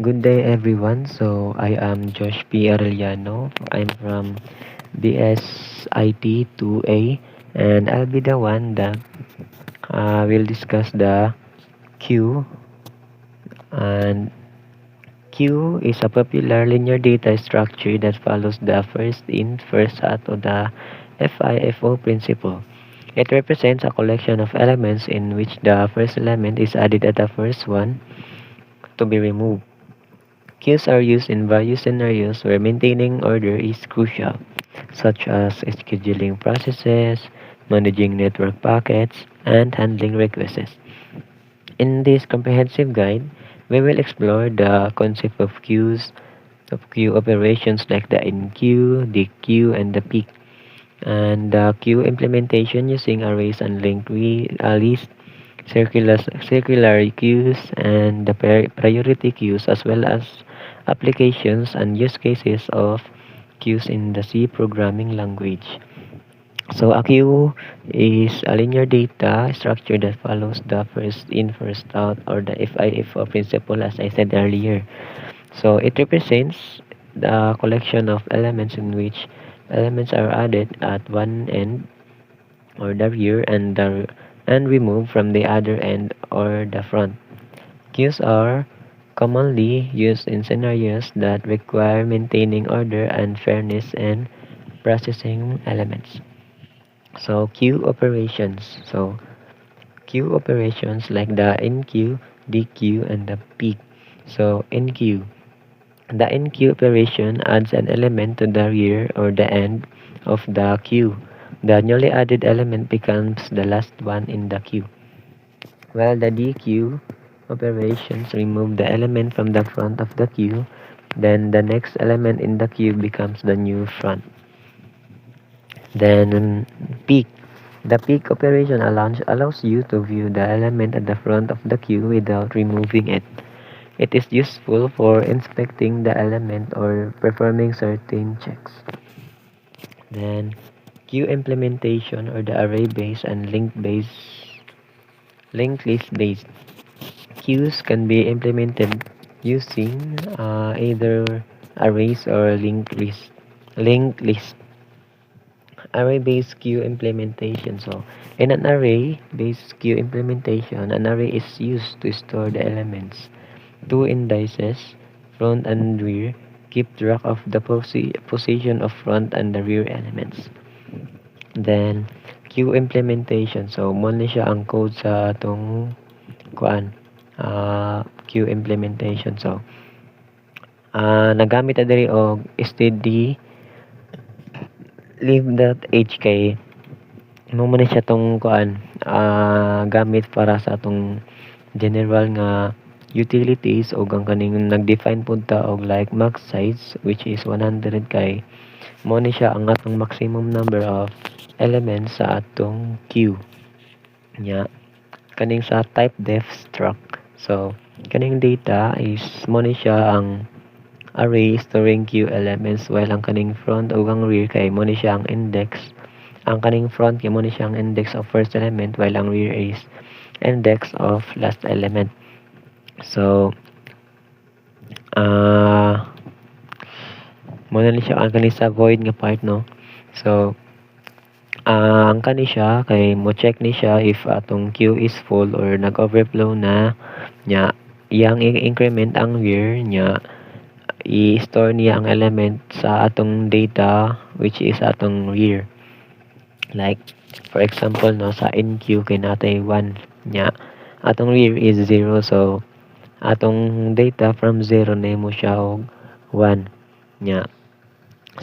Good day everyone. So I am Josh P. Arellano. I'm from BSIT 2A and I'll be the one that will discuss the queue. And queue is a popular linear data structure that follows the first in, first out of the FIFO principle. It represents a collection of elements in which the first element is added at the first one to be removed. Queues are used in various scenarios where maintaining order is crucial, such as scheduling processes, managing network packets, and handling requests. In this comprehensive guide, we will explore the concept of queues, of queue operations like the enqueue, dequeue, and the peak, and the queue implementation using arrays and linked list, circular queues, and the priority queues, as well as applications and use cases of queues in the C programming language. So a queue is a linear data structure that follows the first in, first out, or the FIFO principle, as I said earlier. So it represents the collection of elements in which elements are added at one end or the rear and removed from the other end or the front. Queues are commonly used in scenarios that require maintaining order and fairness in processing elements. So queue operations. So queue operations like the enqueue, dequeue, and the peak. So enqueue. The enqueue operation adds an element to the rear or the end of the queue. The newly added element becomes the last one in the queue, while the dequeue operations remove the element from the front of the queue. Then the next element in the queue becomes the new front. Then peak. The peak operation allows you to view the element at the front of the queue without removing it. It is useful for inspecting the element or performing certain checks. Then queue implementation, or the array-based and linked list-based. Queues can be implemented using either arrays or linked list. Array-based queue implementation. So in an array-based queue implementation, an array is used to store the elements. Two indices, front and rear, keep track of the position of front and the rear elements. Then queue implementation. So mo ni siya ang code sa atong queue implementation. So nagamit na diri og std leave.h kay mo man siya tong gamit para sa atong general nga utilities, o ang kaning nag-define pud ta og like max size, which is 100, kay mo ni siya ang atong maximum number of elements sa atong queue nya kaning sa type def struct. So kaning data is mo ni siya ang array storing queue elements, while ang kaning front o ang rear kay mo ni siya ang index. Ang kaning front kay mo ni siya ang index of first element, while ang rear is index of last element. So mo na ni siya ang kani sa void nga part, no. So ang kani siya kay mo check ni siya if atong queue is full or nag-overflow na nya iyang increment ang rear nya i-store niya ang element sa atong data, which is atong rear. Like for example, no, sa enqueue kay natay 1 nya atong rear is 0, so atong data from 0 nemo siya og 1 nya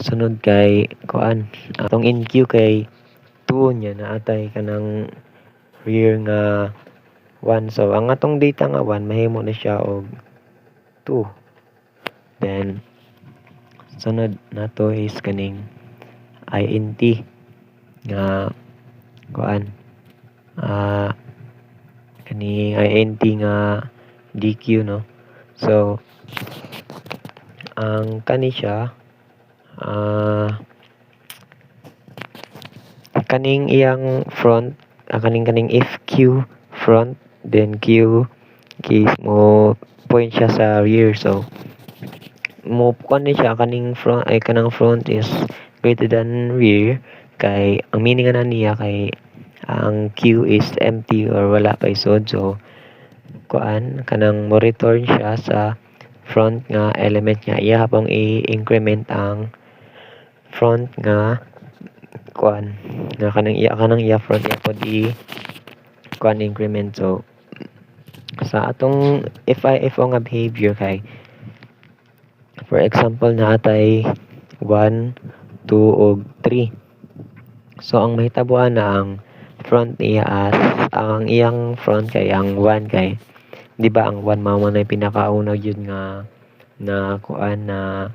sunod kay atong enqueue kay 2 nya naatay kanang rear nga 1, so ang atong data nga 1 mahimo na siya og 2. Then sunod nato is kaning int nga kaning int nga dq, no. So ang kani siya kaning iyang front, kaning if q front, then q case mo point siya sa rear. So mo kuan ni siya kaning front ay kanang front is greater than rear kay ang meaning na niya kay ang Q is empty or wala pa isod. So kuan kanang mo return siya sa front nga element niya. Iya pong i-increment ang front nga kuan nga kanang iya front iya pod kuan increment. So sa atong if nga behavior kay for example naatay 1, 2 ug 3. So ang mahitabuan na ang front niya as ang iyang front kay ang 1 kay di ba ang 1 mao man ay pinakauna gyud nga na kuan na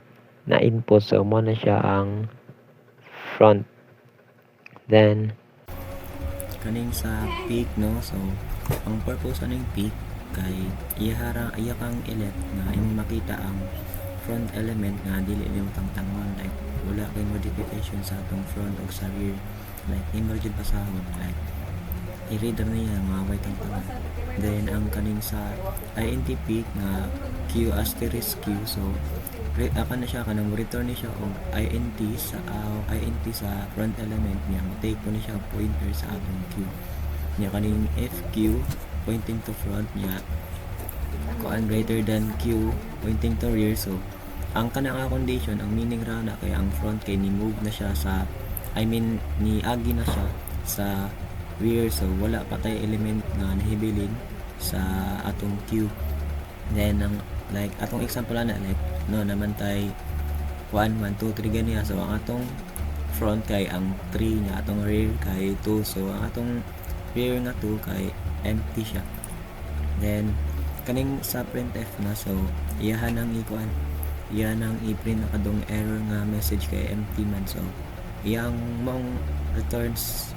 input. So mo na siya ang front. Then kaning sa peak no, so ang purpose aning peak kay iya kang elect na imong makita ang front element nga dili nimo tangtangon, like wala kay modification sa atong front o sa rear, like imo jud basahon, like i-reader niya mga way tangtangon. Then ang kaning sa INT peak nga Q asterisk Q, so na siya kanang return ni siya og INT sa front element niya, take ko ni siya pointer sa atong Q niya. Kaning FQ pointing to front niya kuan greater than Q pointing to rear. So ang kanang condition, ang meaning ra na kay ang front kay ni move na siya sa ni agi na siya sa rear. So wala pa tay element nga nahibilin sa atong Q. Then ang like atong example na like no naman tay 1 1 2 3 ganiya. So ang atong front kay ang 3 niya, atong rear kay 2. So ang atong rear nga 2 kay empty siya. Then kaning sa printf na, so iyahan nang i-print na kadong error nga message kay empty man. So iyang mong returns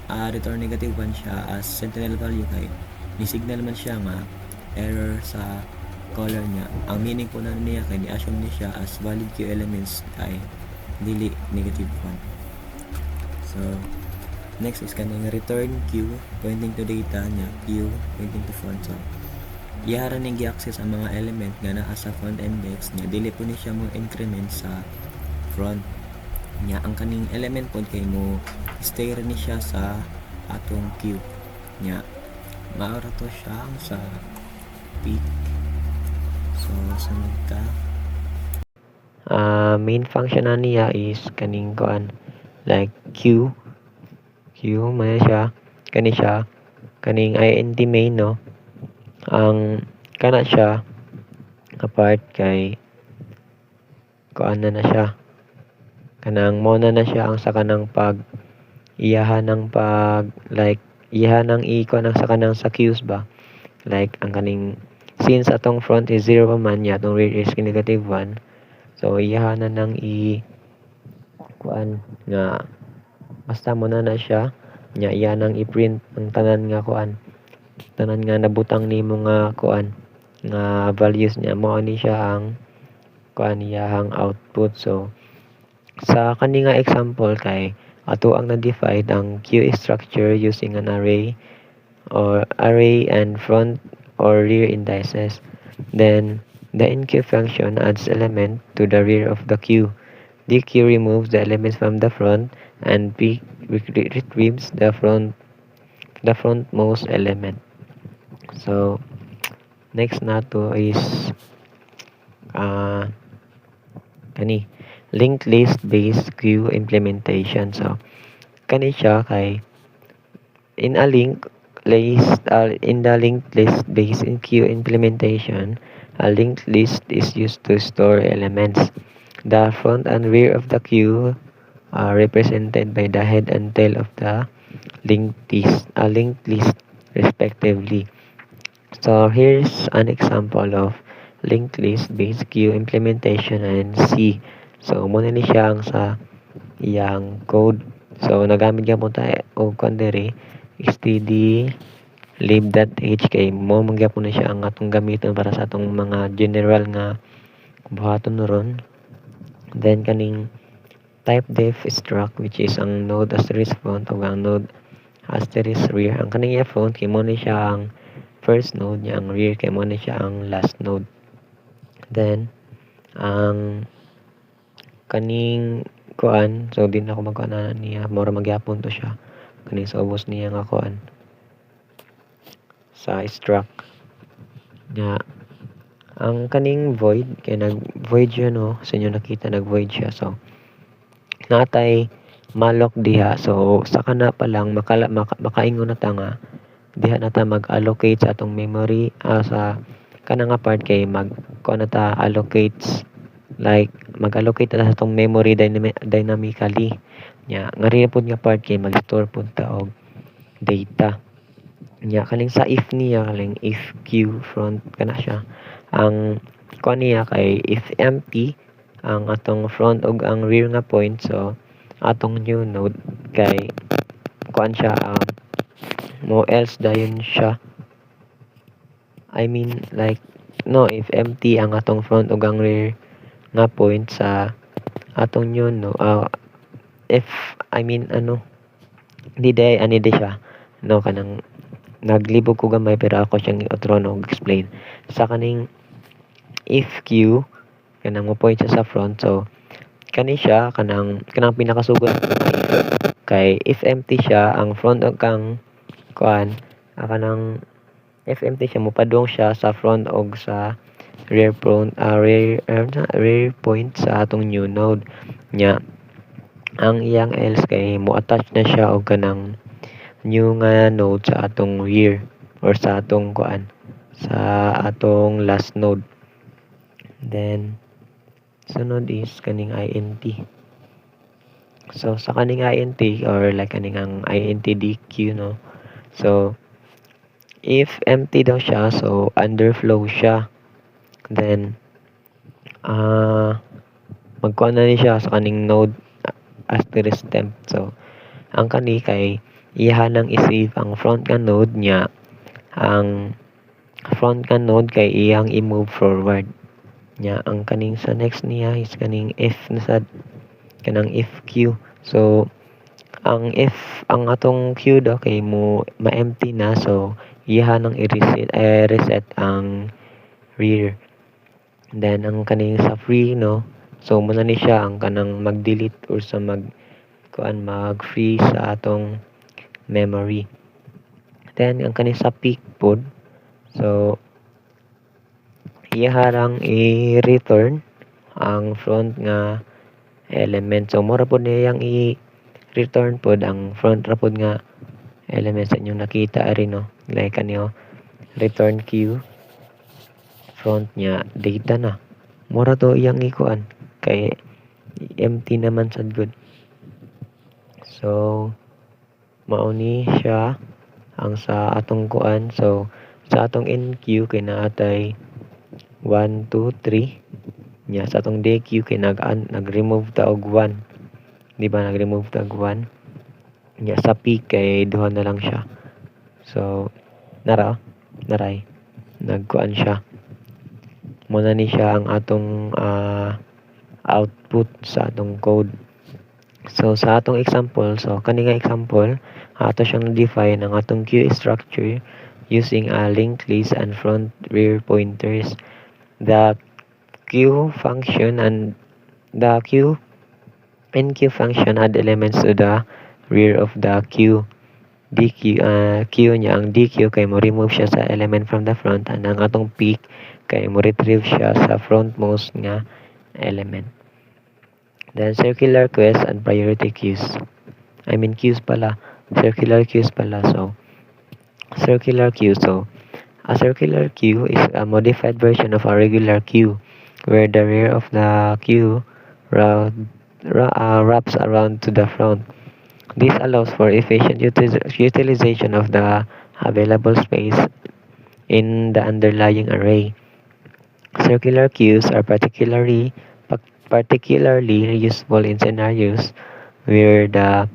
return negative 1 siya as sentinel value kay ni signal man siya nga error sa color niya. Ang meaning po na niya kay ni-assume ni siya as valid Q elements kay dili negative 1. So next is kaning return Q pointing to data niya, Q pointing to front. So iyara ning gi-access ang mga element nga naa sa front index niya, dili po ni siya mo increment sa front niya. Ang kaning element pod kay mo stay ra ni siya sa atong Q niya. Maara to siya sa peak. So sunod ka main function na niya is kaning kuan like Q man siya kaning int main no. Ang kana siya apart kay kuan na siya kanang mo na siya ang sa kanang pag iyahan ng pag like iyahan ng iko ng sa kanang sa Q's ba, like ang kaning since atong front is 0 pa man niya, atong rear is negative 1. So iyahan na nang kuan nga basta mo na siya nya iya nang i-print ang tanan nga nabutang nimo nga kuan nga values niya. Mao ni siya ang kuan iyahang output. So sa kani nga example kay ato ang na-define ang Q structure using an array and front or rear indices. Then the enqueue function adds element to the rear of the queue. Dequeue removes the elements from the front and retrieves the frontmost element. So next nato is kani linked list based queue implementation. So kani siya kay in the linked list based in queue implementation, a linked list is used to store elements. The front and rear of the queue are represented by the head and tail of the linked list respectively. So here's an example of linked list based queue implementation in C. So muna ni siya ang sa iyang code. So nagamit gyapon ta og kuan diri std lib.h kay mo man gyapon na siya ang atong gamiton para sa atong mga general nga buhaton ron. Then kaning type def struct which is ang node asterisk front o ang node asterisk rear. Ang kaning front kay mo ni siya ang first node niya ang rear kay mo na siya ang last node. Then ang kaning kuan, so din ako magkuan niya, mura magyapon to siya kaning sa ubos niya nga kuan sa struct nya. Ang kaning void kay nag void siya, no, sa inyo nakita nag void siya, so natay malloc diha, so sa kana pa lang makaingon na ta nga diha na ta mag-allocate sa atong memory sa kana nga part kay kuan na ta allocates, like mag-allocate na sa atong memory dynamically nya. Nga rin pud nga part kay mag-store pud ta og data nya. Kaning sa if niya, kaning if q front kana siya, ang kuan niya kay if empty ang atong front ug ang rear nga point, so atong new node kay kuan siya, mo else dayon siya, I mean like no, if empty ang atong front ug ang rear nga point sa atong new no, if I mean di day siya, no, kanang naglibog ko gamay pero ako siyang i-outro og explain sa kaning if q kanang mo point siya sa front, so kani siya kanang pinakasugod kay if empty siya ang front ug kang kuan, kanang if empty siya mopadung siya sa front og sa rear point sa atong new node nya. Ang iyang else kay mo attach na siya og kanang new nga node sa atong rear or sa atong kuan sa atong last node. Then sunod is kaning int. So sa kaning int or like kaning ang int dq, no, so if empty daw siya, so underflow siya, then magkuan na ni siya sa kaning node asterisk temp. So ang kani kay iya nang i-save ang front nga node niya, ang front nga node kay iyang i-move forward nya. Ang kaning sa next niya is kaning if na sad, kanang if q, so ang if ang atong q daw kay mo ma-empty na, so iya nang i-reset ang rear. Then ang kaning sa free, no, so muna ni siya ang kanang mag-delete or sa mag-free sa atong memory. Then ang kaning sa peak pod, so iya harang i-return ang front nga element, so mura pod niyang i-return pod ang front ra pod nga element sa inyong nakita ari, no, like kanyo return q front niya data na, mura to iyang ikuan kay empty naman sad good. So mao ni siya ang sa atong kuan. So sa atong NQ kay naatay 1 2 3 nya. Sa atong DQ kay nag-remove ta og 1, di ba, nag-remove ta og 1 nya. Sa peak kay duha na lang siya, so naray nagkuan siya, muna ni siya ang atong output sa atong code. So sa atong example, so kani nga example ato siyang define ang atong queue structure using a linked list and front rear pointers. The queue function and the queue and queue function add elements to the rear of the queue. Queue niya ang dq kay mo remove siya sa element from the front, and ang atong peak kay mo retrieve siya sa frontmost nga element. Then circular queues and priority queues. I mean circular queues pala. So circular queue. So a circular queue is a modified version of a regular queue where the rear of the queue wraps around to the front. This allows for efficient utilization of the available space in the underlying array. Circular queues are particularly useful in scenarios where the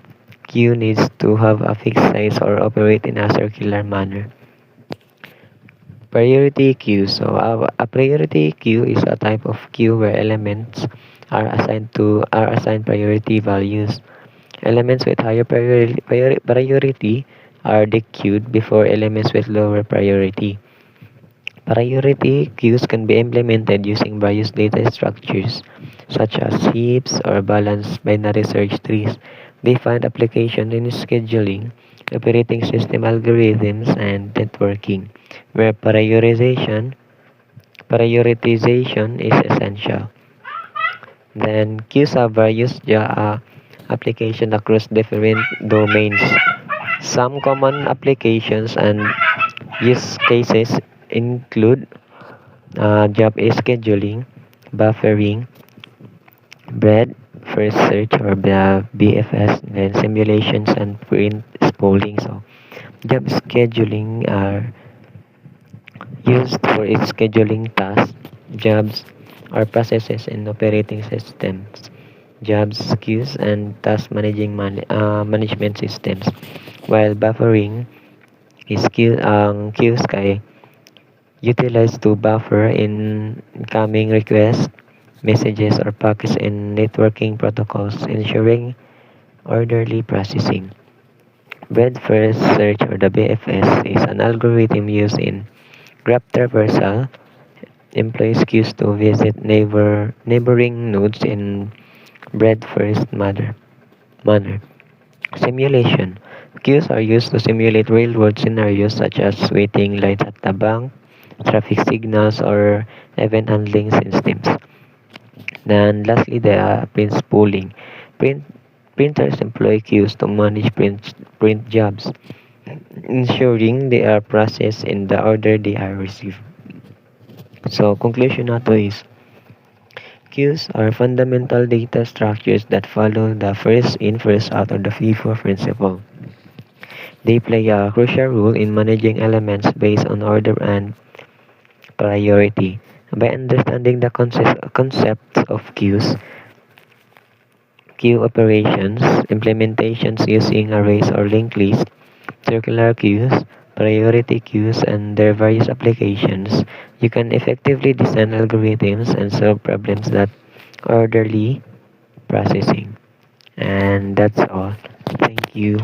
queue needs to have a fixed size or operate in a circular manner. Priority queue. So a priority queue is a type of queue where elements are assigned priority values. Elements with higher priority are dequeued before elements with lower priority. Priority queues can be implemented using various data structures, such as heaps or balanced binary search trees. They find application in scheduling, operating system algorithms, and networking, where prioritization is essential. Then queues have various application across different domains. Some common applications and use cases include job scheduling, buffering, breadth first search or the BFS, then simulations and print spooling. So job scheduling are used for its scheduling tasks, jobs or processes in operating systems, jobs queues and task management systems. While buffering is queues kay utilized to buffer incoming requests, messages, or packets in networking protocols, ensuring orderly processing. Breadth First Search or the BFS is an algorithm used in graph traversal, employs queues to visit neighboring nodes in breadth first manner. Simulation. Queues are used to simulate real-world scenarios such as waiting lines at the bank, traffic signals, or event handling systems. Then lastly, the print spooling. Print Printers employ queues to manage print jobs, ensuring they are processed in the order they are received. So, conclusion nato is, queues are fundamental data structures that follow the first in, first out or the FIFO principle. They play a crucial role in managing elements based on order and priority. By understanding the concepts of queues, queue operations, implementations using arrays or linked lists, circular queues, priority queues, and their various applications, you can effectively design algorithms and solve problems that orderly processing. And that's all. Thank you.